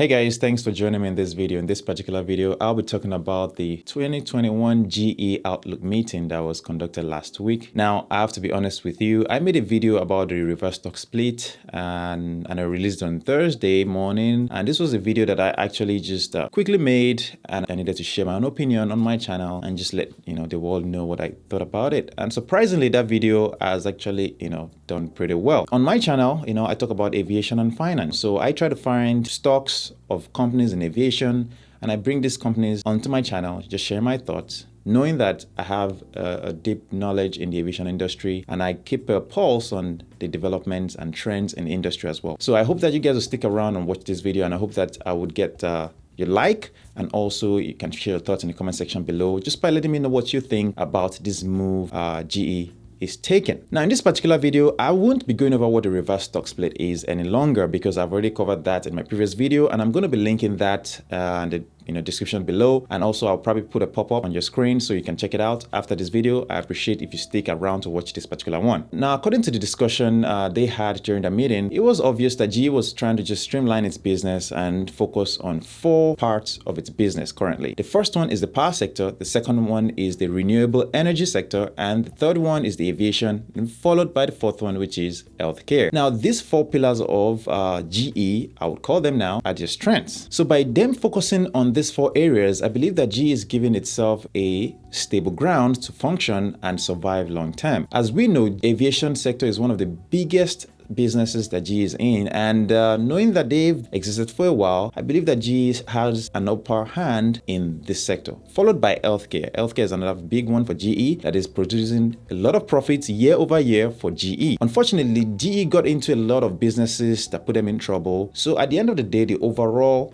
Hey guys, thanks for joining me in this video. In this particular video, I'll be talking about the 2021 GE Outlook meeting that was conducted last week. Now, I have to be honest with you, I made a video about the reverse stock split and I released it on Thursday morning. And this was a video that I actually just quickly made, and I needed to share my own opinion on my channel and just let the world know what I thought about it. And surprisingly, that video has actually done pretty well. On my channel, I talk about aviation and finance. So I try to find stocks of companies in aviation, and I bring these companies onto my channel, just share my thoughts, knowing that I have a deep knowledge in the aviation industry and I keep a pulse on the developments and trends in the industry as well. So I hope that you guys will stick around and watch this video, and I hope that I would get your like, and also you can share your thoughts in the comment section below just by letting me know what you think about this move GE is taken. Now, in this particular video, I won't be going over what the reverse stock split is any longer because I've already covered that in my previous video, and I'm going to be linking that in the description below, and also I'll probably put a pop-up on your screen so you can check it out after this video. I appreciate if you stick around to watch this particular one. Now, according to the discussion they had during the meeting, it was obvious that GE was trying to just streamline its business and focus on 4 parts of its business currently. The first one is the power sector, the second one is the renewable energy sector, and the third one is the aviation, and followed by the fourth one, which is healthcare. Now, these 4 pillars of GE, I would call them now, are their strengths. So by them focusing on these 4 areas, I believe that GE is giving itself a stable ground to function and survive long term. As we know, aviation sector is one of the biggest businesses that GE is in, and knowing that they've existed for a while, I believe that GE has an upper hand in this sector, followed by healthcare. Healthcare is another big one for GE that is producing a lot of profits year over year for GE. Unfortunately, GE got into a lot of businesses that put them in trouble. So at the end of the day, the overall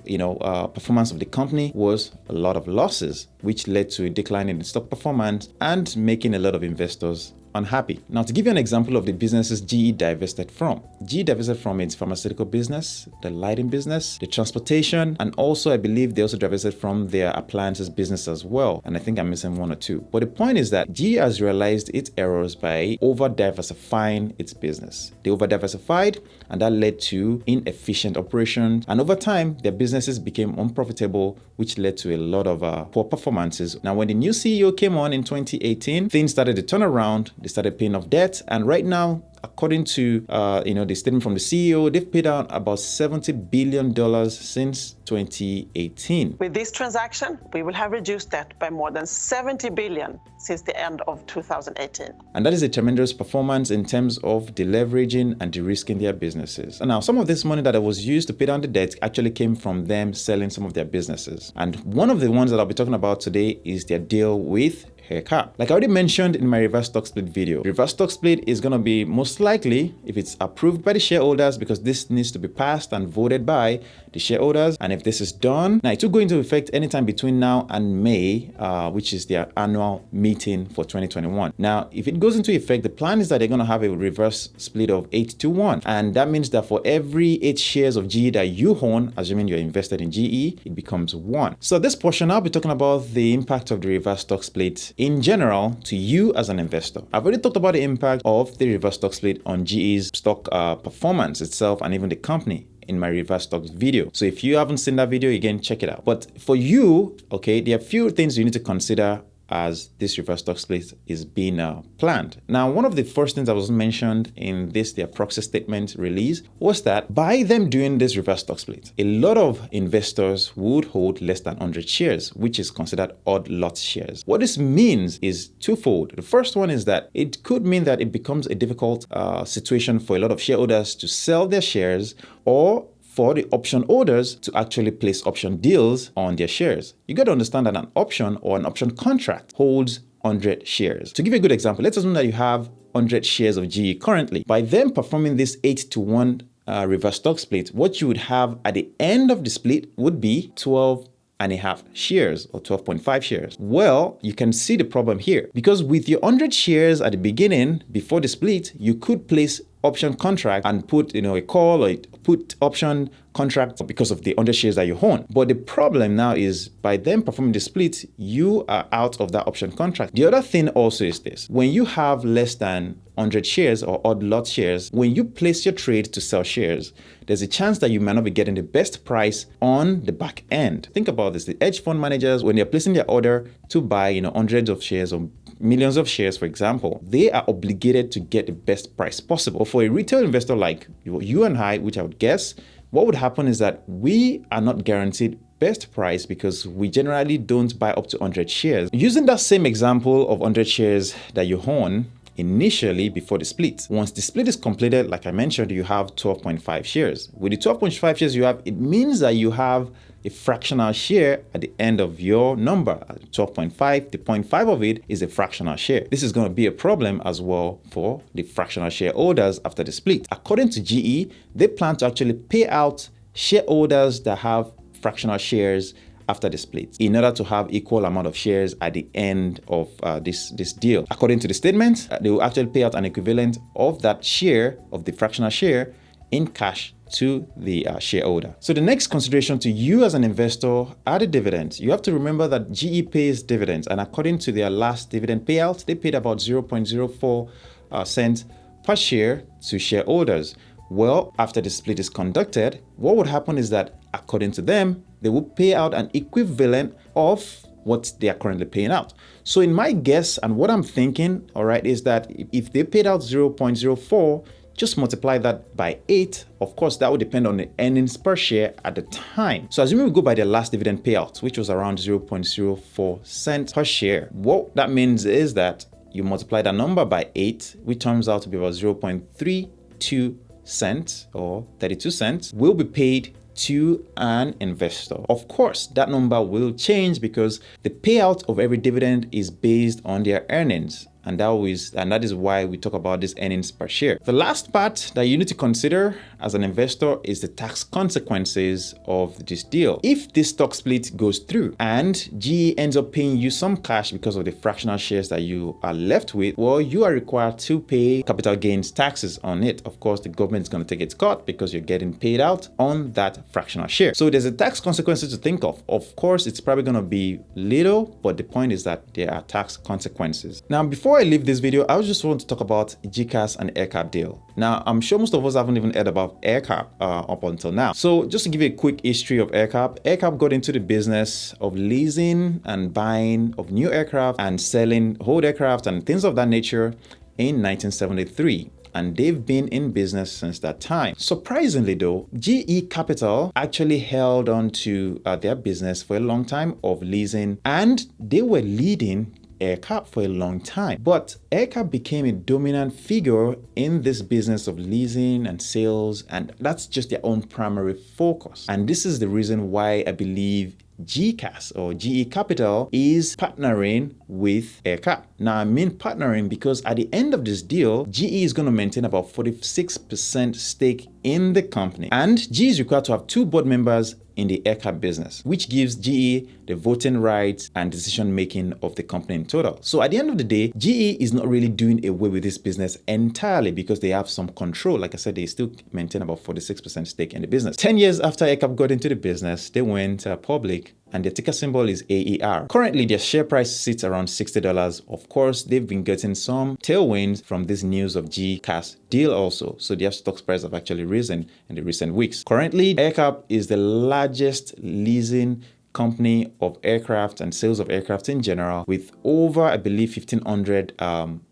performance of the company was a lot of losses, which led to a decline in the stock performance and making a lot of investors unhappy. Now, to give you an example of the businesses GE divested from. GE divested from its pharmaceutical business, the lighting business, the transportation, and also I believe they also divested from their appliances business as well. And I think I'm missing 1 or 2. But the point is that GE has realized its errors by over-diversifying its business. They over-diversified, and that led to inefficient operations. And over time, their businesses became unprofitable, which led to a lot of poor performances. Now, when the new CEO came on in 2018, things started to turn around. They started paying off debt, and right now, according to the statement from the CEO, they've paid out about $70 billion since 2018. With this transaction, we will have reduced debt by more than $70 billion since the end of 2018. And that is a tremendous performance in terms of deleveraging and de-risking their businesses. And now, some of this money that was used to pay down the debt actually came from them selling some of their businesses. And one of the ones that I'll be talking about today is their deal with AerCap. Like I already mentioned in my reverse stock split video, reverse stock split is going to be most likely, if it's approved by the shareholders, because this needs to be passed and voted by the shareholders. And if this is done, now it will go into effect anytime between now and May, which is their annual meeting for 2021. Now, if it goes into effect, the plan is that they're going to have a reverse split of 8-1. And that means that for every 8 shares of GE that you own, assuming you're invested in GE, it becomes 1. So this portion, I'll be talking about the impact of the reverse stock split in general to you as an investor. I've already talked about the impact of the reverse stock split on GE's stock performance itself and even the company in my reverse stock video. So if you haven't seen that video, again, check it out. But for you, okay, there are a few things you need to consider as this reverse stock split is being planned. Now, one of the first things that was mentioned in their proxy statement release was that by them doing this reverse stock split, a lot of investors would hold less than 100 shares, which is considered odd lot shares. What this means is twofold. The first one is that it could mean that it becomes a difficult situation for a lot of shareholders to sell their shares, or for the option holders to actually place option deals on their shares. You got to understand that an option or an option contract holds 100 shares. To give you a good example, let's assume that you have 100 shares of GE currently. By them performing this 8-1 reverse stock split, what you would have at the end of the split would be 12.5 shares or 12.5 shares. Well, you can see the problem here, because with your 100 shares at the beginning before the split, you could place option contract and put, a call or a put option contract because of the 100 shares that you own. But the problem now is by them performing the split, you are out of that option contract. The other thing also is this: when you have less than 100 shares or odd lot shares, when you place your trade to sell shares, there's a chance that you might not be getting the best price on the back end. Think about this: the hedge fund managers, when they're placing their order to buy, hundreds of shares or millions of shares, for example, they are obligated to get the best price possible. For a retail investor like you and I, which I would guess, what would happen is that we are not guaranteed best price because we generally don't buy up to 100 shares. Using that same example of 100 shares that you own initially before the split. Once the split is completed, like I mentioned, you have 12.5 shares. With the 12.5 shares you have, it means that you have a fractional share at the end of your number. 12.5, the 0.5 of it is a fractional share. This is going to be a problem as well for the fractional shareholders after the split. According to GE, they plan to actually pay out shareholders that have fractional shares after the split in order to have equal amount of shares at the end of this deal. According to the statement, they will actually pay out an equivalent of that share, of the fractional share, in cash to the shareholder. So the next consideration to you as an investor are the dividends. You have to remember that GE pays dividends, and according to their last dividend payout, they paid about 0.04 cents per share to shareholders. Well, after the split is conducted, what would happen is that, according to them, they will pay out an equivalent of what they are currently paying out. So in my guess, and what I'm thinking, all right, is that if they paid out 0.04, just multiply that by 8. Of course, that would depend on the earnings per share at the time. So assuming we go by their last dividend payout, which was around 0.04 cents per share, what that means is that you multiply that number by 8, which turns out to be about 0.32 cents or 32 cents, will be paid to an investor. Of course, that number will change because the payout of every dividend is based on their earnings. And that is why we talk about this earnings per share. The last part that you need to consider as an investor is the tax consequences of this deal. If this stock split goes through and GE ends up paying you some cash because of the fractional shares that you are left with, well, you are required to pay capital gains taxes on it. Of course, the government is going to take its cut because you're getting paid out on that fractional share. So there's a tax consequences to think of. Of course, it's probably going to be little, but the point is that there are tax consequences. Now, before I leave this video, I just want to talk about GECAS and AerCap deal. Now, I'm sure most of us haven't even heard about AerCap up until now. So just to give you a quick history of AerCap got into the business of leasing and buying of new aircraft and selling old aircraft and things of that nature in 1973. And they've been in business since that time. Surprisingly though, GE Capital actually held on to their business for a long time of leasing, and they were leading AerCap for a long time. But AerCap became a dominant figure in this business of leasing and sales, and that's just their own primary focus. And this is the reason why I believe GECAS or GE Capital is partnering with AerCap. Now, I mean partnering because at the end of this deal, GE is going to maintain about 46% stake in the company, and GE is required to have 2 board members in the AerCap business, which gives GE the voting rights and decision making of the company in total. So at the end of the day, GE is not really doing away with this business entirely because they have some control. Like I said, they still maintain about 46% stake in the business. 10 years after AerCap got into the business, they went public, and their ticker symbol is AER. Currently, their share price sits around $60. Of course, they've been getting some tailwinds from this news of GECAS deal also. So their stock price have actually risen in the recent weeks. Currently, AerCap is the largest leasing company of aircraft and sales of aircraft in general, with over, I believe, 1,500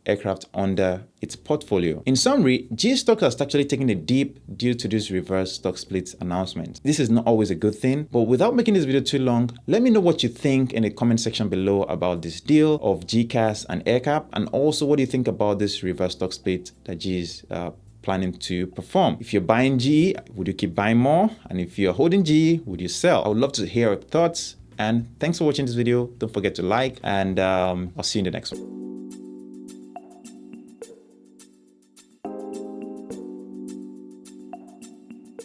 aircraft under its portfolio. In summary, GE stock has actually taken a dip due to this reverse stock split announcement. This is not always a good thing, but without making this video too long, let me know what you think in the comment section below about this deal of GECAS and AerCap, and also what do you think about this reverse stock split that GE is planning to perform. If you're buying GE, would you keep buying more? And if you're holding GE, would you sell? I would love to hear your thoughts. And thanks for watching this video. Don't forget to like, and I'll see you in the next one.